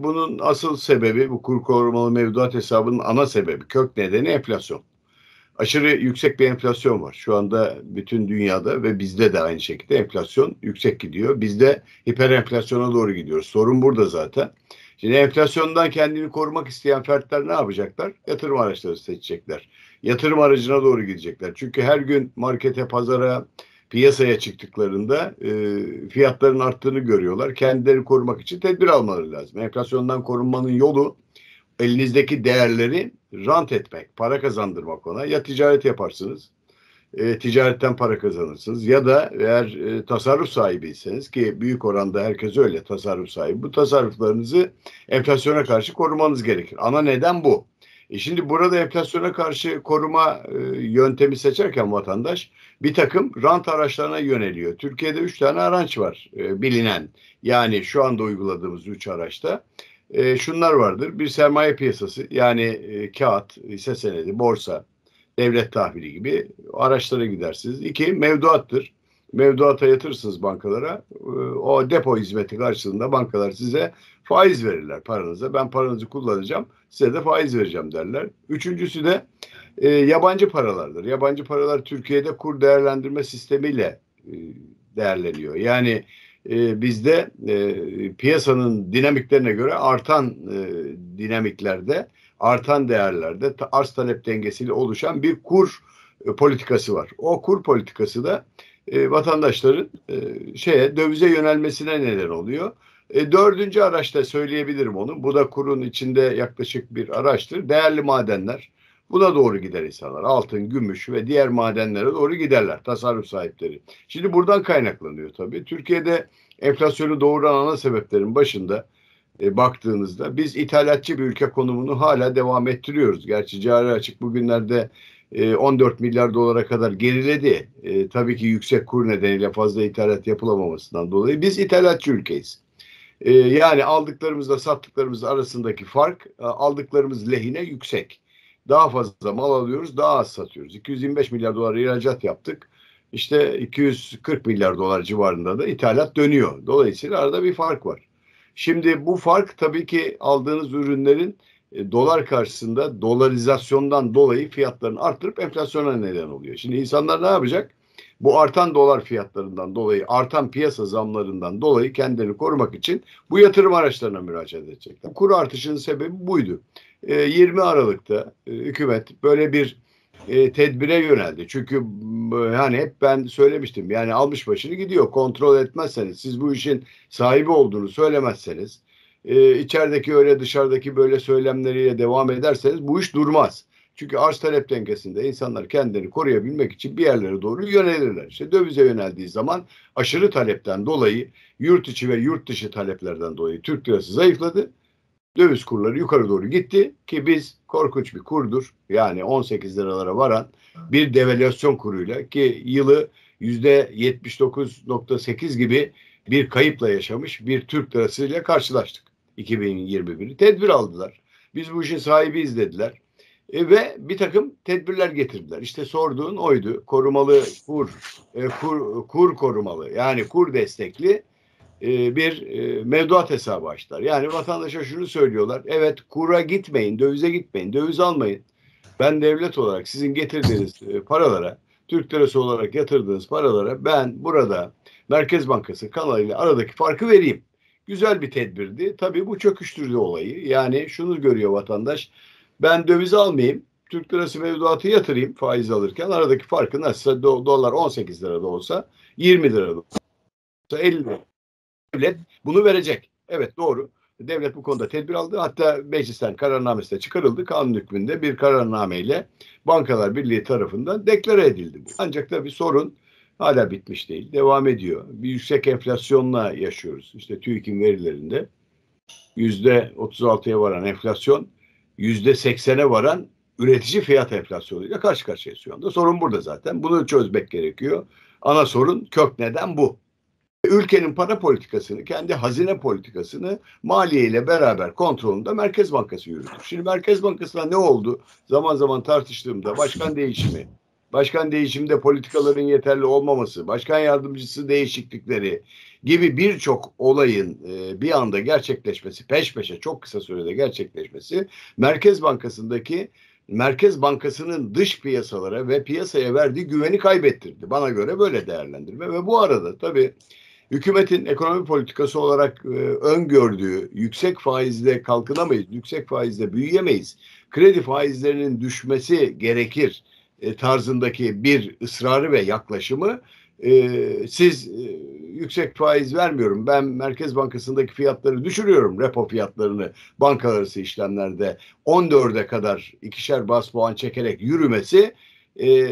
bunun asıl sebebi, bu kur korumalı mevduat hesabının ana sebebi, kök nedeni enflasyon. Aşırı yüksek bir enflasyon var. Şu anda bütün dünyada ve bizde de aynı şekilde enflasyon yüksek gidiyor. Bizde hiperenflasyona doğru gidiyoruz. Sorun burada zaten. Şimdi enflasyondan kendini korumak isteyen fertler ne yapacaklar? Yatırım araçları seçecekler. Yatırım aracına doğru gidecekler. Çünkü her gün markete, pazara, piyasaya çıktıklarında fiyatların arttığını görüyorlar. Kendilerini korumak için tedbir almaları lazım. Enflasyondan korunmanın yolu elinizdeki değerleri rant etmek, para kazandırmak ona. Ya ticaret yaparsınız, ticaretten para kazanırsınız ya da eğer tasarruf sahibiyseniz, ki büyük oranda herkes öyle tasarruf sahibi, bu tasarruflarınızı enflasyona karşı korumanız gerekir. Ana neden bu. Şimdi burada enflasyona karşı koruma yöntemi seçerken vatandaş bir takım rant araçlarına yöneliyor. Türkiye'de 3 tane araç var bilinen. Yani şu anda uyguladığımız 3 araçta. Şunlar vardır. Bir sermaye piyasası, yani kağıt, hisse senedi, borsa, devlet tahvili gibi araçlara gidersiniz. 2, mevduattır. Mevduata yatırırsınız bankalara. O depo hizmeti karşılığında bankalar size faiz verirler paranıza. Ben paranızı kullanacağım, size de faiz vereceğim derler. Üçüncüsü de yabancı paralardır. Yabancı paralar Türkiye'de kur değerlendirme sistemiyle değerleniyor. Yani bizde piyasanın dinamiklerine göre artan dinamiklerde, artan değerlerde arz talep dengesiyle oluşan bir kur politikası var. O kur politikası da vatandaşların dövize yönelmesine neden oluyor. Dördüncü araçta söyleyebilirim onu. Bu da kurun içinde yaklaşık bir araçtır. Değerli madenler. Buna doğru gider insanlar. Altın, gümüş ve diğer madenlere doğru giderler tasarruf sahipleri. Şimdi buradan kaynaklanıyor tabii. Türkiye'de enflasyonu doğuran ana sebeplerin başında baktığınızda biz ithalatçı bir ülke konumunu hala devam ettiriyoruz. Gerçi cari açık bugünlerde 14 milyar dolara kadar geriledi. Tabii ki yüksek kur nedeniyle fazla ithalat yapılamamasından dolayı biz ithalatçı ülkeyiz. Yani aldıklarımızla sattıklarımız arasındaki fark aldıklarımız lehine yüksek. Daha fazla mal alıyoruz, daha az satıyoruz. 225 milyar dolar ihracat yaptık. İşte 240 milyar dolar civarında da ithalat dönüyor. Dolayısıyla arada bir fark var. Şimdi bu fark tabii ki aldığınız ürünlerin dolar karşısında dolarizasyondan dolayı fiyatlarını arttırıp enflasyona neden oluyor. Şimdi insanlar ne yapacak? Bu artan dolar fiyatlarından dolayı, artan piyasa zamlarından dolayı kendilerini korumak için bu yatırım araçlarına müracaat edecekler. Kur artışının sebebi buydu. 20 Aralık'ta hükümet böyle bir tedbire yöneldi. Çünkü hani hep ben söylemiştim, yani almış başını gidiyor. Kontrol etmezseniz, siz bu işin sahibi olduğunu söylemezseniz, içerideki öyle dışarıdaki böyle söylemleriyle devam ederseniz bu iş durmaz. Çünkü arz talep dengesinde insanlar kendini koruyabilmek için bir yerlere doğru yönelirler. İşte dövize yöneldiği zaman aşırı talepten dolayı, yurt içi ve yurt dışı taleplerden dolayı Türk lirası zayıfladı. Döviz kurları yukarı doğru gitti ki biz korkunç bir kurdur, yani 18 liralara varan bir devalüasyon kuruyla, ki yılı %79,8 gibi bir kayıpla yaşamış bir Türk lirasıyla karşılaştık 2021'i. Tedbir aldılar. Biz bu işin sahibiyiz dediler. Ve bir takım tedbirler getirdiler. İşte sorduğun oydu. Korumalı kur korumalı, yani kur destekli bir mevduat hesabı açtılar. Yani vatandaşa şunu söylüyorlar. Evet, kura gitmeyin, dövize gitmeyin, döviz almayın. Ben devlet olarak sizin getirdiğiniz paralara, Türk lirası olarak yatırdığınız paralara ben burada Merkez Bankası kanalıyla aradaki farkı vereyim. Güzel bir tedbirdi. Tabii bu çöküştürdü olayı. Yani şunu görüyor vatandaş. Ben döviz almayayım, Türk lirası mevduatı yatırayım faiz alırken, aradaki farkı nasılsa dolar 18 lirada olsa, 20 lirada olsa, 50 lirada. Devlet bunu verecek. Evet, doğru. Devlet bu konuda tedbir aldı. Hatta meclisten kararnamesi de çıkarıldı. Kanun hükmünde bir kararnameyle Bankalar Birliği tarafından deklare edildi. Ancak tabii sorun hala bitmiş değil. Devam ediyor. Bir yüksek enflasyonla yaşıyoruz. İşte TÜİK'in verilerinde %36'ya varan enflasyon, %80'e varan üretici fiyat enflasyonuyla karşı karşıya şu anda. Sorun burada zaten. Bunu çözmek gerekiyor. Ana sorun, kök neden bu. Ülkenin para politikasını, kendi hazine politikasını maliye ile beraber kontrolünde Merkez Bankası yürütür. Şimdi Merkez Bankası'na ne oldu? Zaman zaman tartıştığımda başkan değişimi, başkan değişiminde politikaların yeterli olmaması, başkan yardımcısı değişiklikleri gibi birçok olayın bir anda gerçekleşmesi, peş peşe çok kısa sürede gerçekleşmesi, Merkez Bankası'nın dış piyasalara ve piyasaya verdiği güveni kaybettirdi. Bana göre böyle değerlendirme ve bu arada tabii hükümetin ekonomi politikası olarak öngördüğü yüksek faizle kalkınamayız, yüksek faizle büyüyemeyiz, kredi faizlerinin düşmesi gerekir tarzındaki bir ısrarı ve yaklaşımı siz yüksek faiz vermiyorum, ben Merkez Bankası'ndaki fiyatları düşürüyorum, repo fiyatlarını banka arası işlemlerde 14'e kadar ikişer bas puan çekerek yürümesi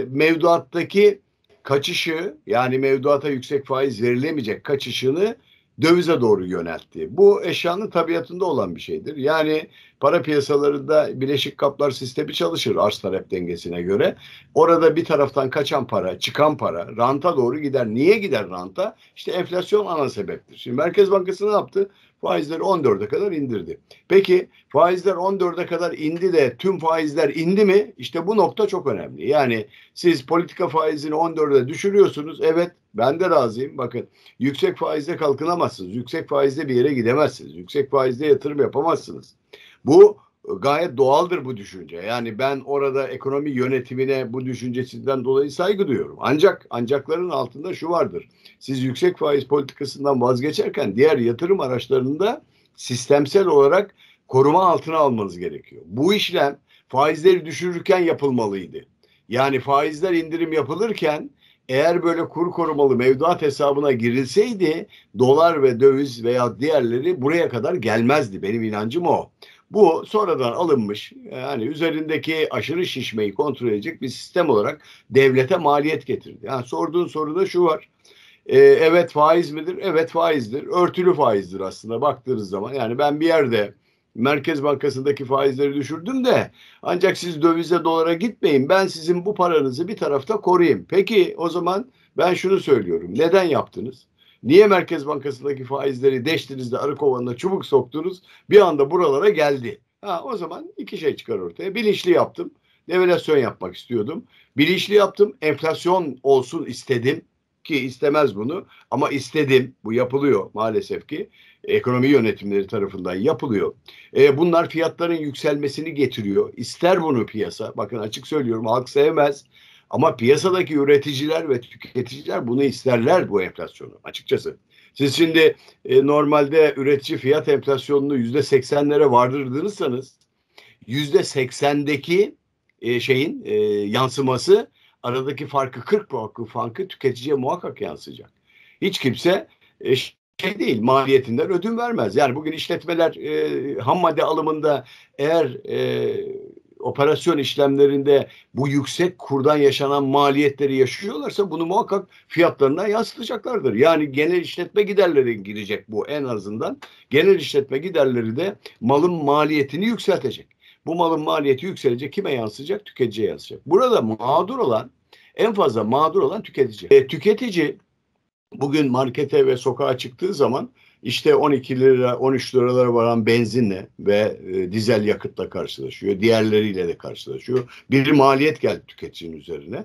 mevduattaki kaçışı, yani mevduata yüksek faiz verilemeyecek kaçışını dövize doğru yöneltti. Bu eşyanın tabiatında olan bir şeydir. Yani para piyasalarında bileşik kaplar sistemi çalışır arz talep dengesine göre. Orada bir taraftan kaçan para, çıkan para ranta doğru gider. Niye gider ranta? İşte enflasyon ana sebeptir. Şimdi Merkez Bankası ne yaptı? Faizleri 14'e kadar indirdi. Peki faizler 14'e kadar indi de tüm faizler indi mi? İşte bu nokta çok önemli. Yani siz politika faizini 14'e düşürüyorsunuz. Evet, ben de razıyım. Bakın, yüksek faizle kalkınamazsınız. Yüksek faizle bir yere gidemezsiniz. Yüksek faizle yatırım yapamazsınız. Bu gayet doğaldır bu düşünce. Yani ben orada ekonomi yönetimine bu düşüncesinden dolayı saygı duyuyorum. Ancakların altında şu vardır. Siz yüksek faiz politikasından vazgeçerken diğer yatırım araçlarını da sistemsel olarak koruma altına almanız gerekiyor. Bu işlem faizleri düşürürken yapılmalıydı. Yani faizler indirim yapılırken eğer böyle kur korumalı mevduat hesabına girilseydi dolar ve döviz veya diğerleri buraya kadar gelmezdi. Benim inancım o. Bu sonradan alınmış, yani üzerindeki aşırı şişmeyi kontrol edecek bir sistem olarak devlete maliyet getirdi. Yani sorduğun soruda şu var. Evet, faiz midir? Evet, faizdir. Örtülü faizdir aslında baktığınız zaman. Yani ben bir yerde Merkez Bankası'ndaki faizleri düşürdüm de ancak siz dövize dolara gitmeyin. Ben sizin bu paranızı bir tarafta koruyayım. Peki o zaman ben şunu söylüyorum. Neden yaptınız? Niye Merkez Bankası'ndaki faizleri deştiniz de arı kovanına çubuk soktunuz? Bir anda buralara geldi. O zaman iki şey çıkar ortaya. Bilinçli yaptım. Devalüasyon yapmak istiyordum. Bilinçli yaptım. Enflasyon olsun istedim. Ki istemez bunu ama istedim. Bu yapılıyor maalesef ki. Ekonomi yönetimleri tarafından yapılıyor. Bunlar fiyatların yükselmesini getiriyor. İster bunu piyasa. Bakın, açık söylüyorum, halk sevmez. Ama piyasadaki üreticiler ve tüketiciler bunu isterler, bu enflasyonu açıkçası. Siz şimdi normalde üretici fiyat enflasyonunu %80'lere vardırdınızsanız %80'deki yansıması, aradaki farkı 40 farkı tüketiciye muhakkak yansıyacak. Hiç kimse değil, maliyetinden ödün vermez. Yani bugün işletmeler ham madde alımında eğer operasyon işlemlerinde bu yüksek kurdan yaşanan maliyetleri yaşıyorlarsa bunu muhakkak fiyatlarına yansıtacaklardır. Yani genel işletme giderleri girecek bu en azından. Genel işletme giderleri de malın maliyetini yükseltecek. Bu malın maliyeti yükselecek. Kime yansıyacak? Tüketiciye yansıyacak. Burada en fazla mağdur olan tüketici. Tüketici bugün markete ve sokağa çıktığı zaman işte 12 lira, 13 liralara varan benzinle ve dizel yakıtla karşılaşıyor. Diğerleriyle de karşılaşıyor. Bir maliyet geldi tüketicinin üzerine.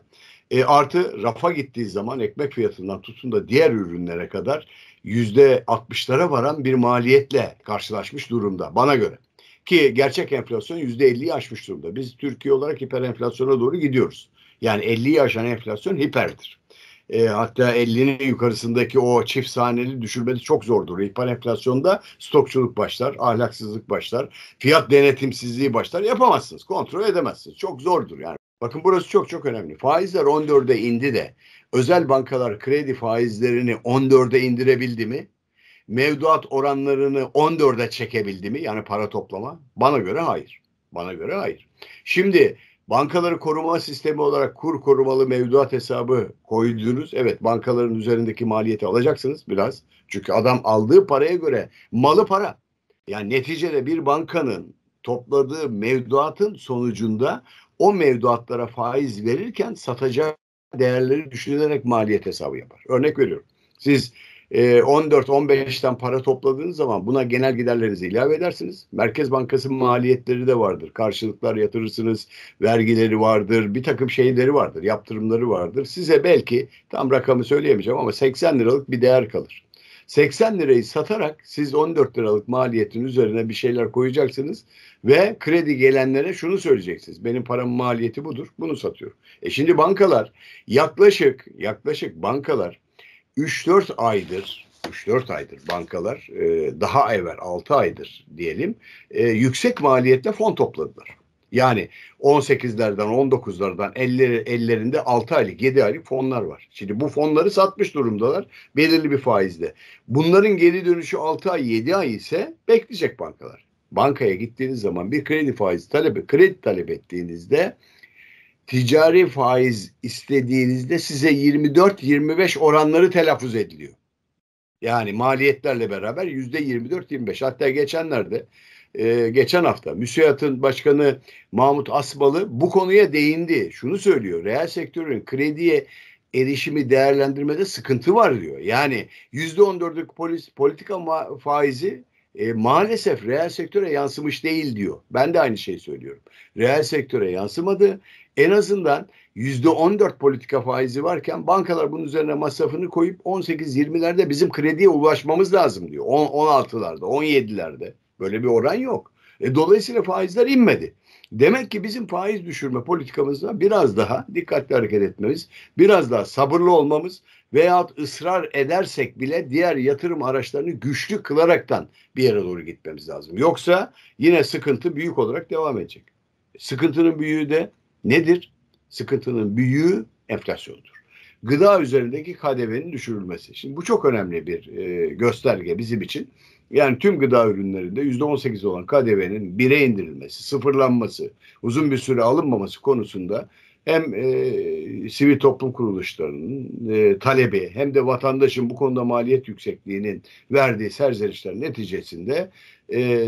Artı rafa gittiği zaman ekmek fiyatından tutun da diğer ürünlere kadar %60'lara varan bir maliyetle karşılaşmış durumda bana göre. Ki gerçek enflasyon %50'yi aşmış durumda. Biz Türkiye olarak hiper enflasyona doğru gidiyoruz. Yani 50'yi aşan enflasyon hiperdir. Hatta 50'nin yukarısındaki o çift haneli düşürmesi çok zordur. Hiper enflasyonda stokçuluk başlar, ahlaksızlık başlar, fiyat denetimsizliği başlar. Yapamazsınız, kontrol edemezsiniz. Çok zordur yani. Bakın, burası çok çok önemli. Faizler 14'e indi de özel bankalar kredi faizlerini 14'e indirebildi mi? Mevduat oranlarını 14'e çekebildi mi? Yani para toplama. Bana göre hayır. Bana göre hayır. Şimdi bankaları koruma sistemi olarak kur korumalı mevduat hesabı koydunuz. Evet, bankaların üzerindeki maliyeti alacaksınız biraz. Çünkü adam aldığı paraya göre malı para. Yani neticede bir bankanın topladığı mevduatın sonucunda o mevduatlara faiz verirken satacağı değerleri düşünülerek maliyet hesabı yapar. Örnek veriyorum. Siz 14-15'ten para topladığınız zaman buna genel giderlerinizi ilave edersiniz. Merkez Bankası maliyetleri de vardır. Karşılıklar yatırırsınız, vergileri vardır, bir takım şeyleri vardır, yaptırımları vardır. Size belki tam rakamı söyleyemeyeceğim ama 80 liralık bir değer kalır. 80 lirayı satarak siz 14 liralık maliyetin üzerine bir şeyler koyacaksınız ve kredi gelenlere şunu söyleyeceksiniz. Benim paramın maliyeti budur, bunu satıyorum. Şimdi bankalar yaklaşık bankalar 3-4 aydır bankalar daha evvel 6 aydır diyelim yüksek maliyetle fon topladılar. Yani 18'lerden 19'lardan ellerinde 6 aylık 7 aylık fonlar var. Şimdi bu fonları satmış durumdalar belirli bir faizle. Bunların geri dönüşü 6 ay 7 ay ise bekleyecek bankalar. Bankaya gittiğiniz zaman bir kredi talep ettiğinizde ticari faiz istediğinizde size 24-25 oranları telaffuz ediliyor. Yani maliyetlerle beraber %24-25. Hatta geçen hafta MÜSİAD'ın başkanı Mahmut Asbalı bu konuya değindi. Şunu söylüyor. Reel sektörün krediye erişimi değerlendirmede sıkıntı var diyor. Yani %14'lük politika faizi maalesef reel sektöre yansımış değil diyor. Ben de aynı şeyi söylüyorum. Reel sektöre yansımadı. En azından %14 politika faizi varken bankalar bunun üzerine masrafını koyup 18-20'lerde bizim krediye ulaşmamız lazım diyor. 16'larda, 17'lerde. Böyle bir oran yok. Dolayısıyla faizler inmedi. Demek ki bizim faiz düşürme politikamızda biraz daha dikkatli hareket etmemiz, biraz daha sabırlı olmamız veyahut ısrar edersek bile diğer yatırım araçlarını güçlü kılaraktan bir yere doğru gitmemiz lazım. Yoksa yine sıkıntı büyük olarak devam edecek. Sıkıntının büyüğü de nedir? Sıkıntının büyüğü enflasyondur. Gıda üzerindeki KDV'nin düşürülmesi. Şimdi bu çok önemli bir gösterge bizim için. Yani tüm gıda ürünlerinde %18 olan KDV'nin 1'e indirilmesi, sıfırlanması, uzun bir süre alınmaması konusunda hem sivil toplum kuruluşlarının talebi hem de vatandaşın bu konuda maliyet yüksekliğinin verdiği serzenişler neticesinde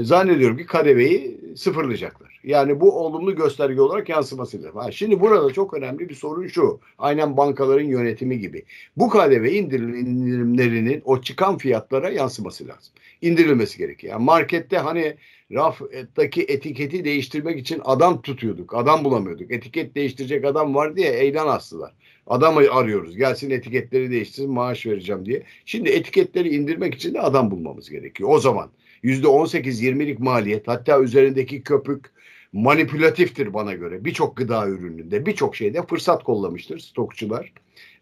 zannediyorum ki KDV'yi sıfırlayacaklar. Yani bu olumlu gösterge olarak yansıması lazım. Şimdi burada çok önemli bir sorun şu. Aynen bankaların yönetimi gibi. Bu KDV indirimlerinin o çıkan fiyatlara yansıması lazım. İndirilmesi gerekiyor. Yani markette hani raftaki etiketi değiştirmek için adam tutuyorduk. Adam bulamıyorduk. Etiket değiştirecek adam var diye eylem astılar. Adamı arıyoruz. Gelsin etiketleri değiştirsin maaş vereceğim diye. Şimdi etiketleri indirmek için de adam bulmamız gerekiyor. O zaman %18-20'lik maliyet hatta üzerindeki köpük manipülatiftir bana göre. Birçok gıda ürününde birçok şeyde fırsat kollamıştır stokçular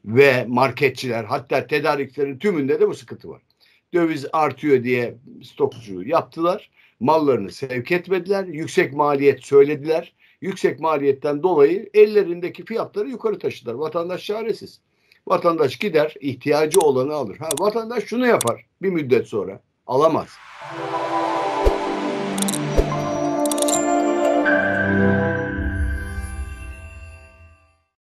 ve marketçiler hatta tedarikçilerin tümünde de bu sıkıntı var. Döviz artıyor diye stokçuluğu yaptılar. Mallarını sevk etmediler. Yüksek maliyet söylediler. Yüksek maliyetten dolayı ellerindeki fiyatları yukarı taşıdılar. Vatandaş çaresiz. Vatandaş gider, ihtiyacı olanı alır. Vatandaş şunu yapar bir müddet sonra. Alamaz.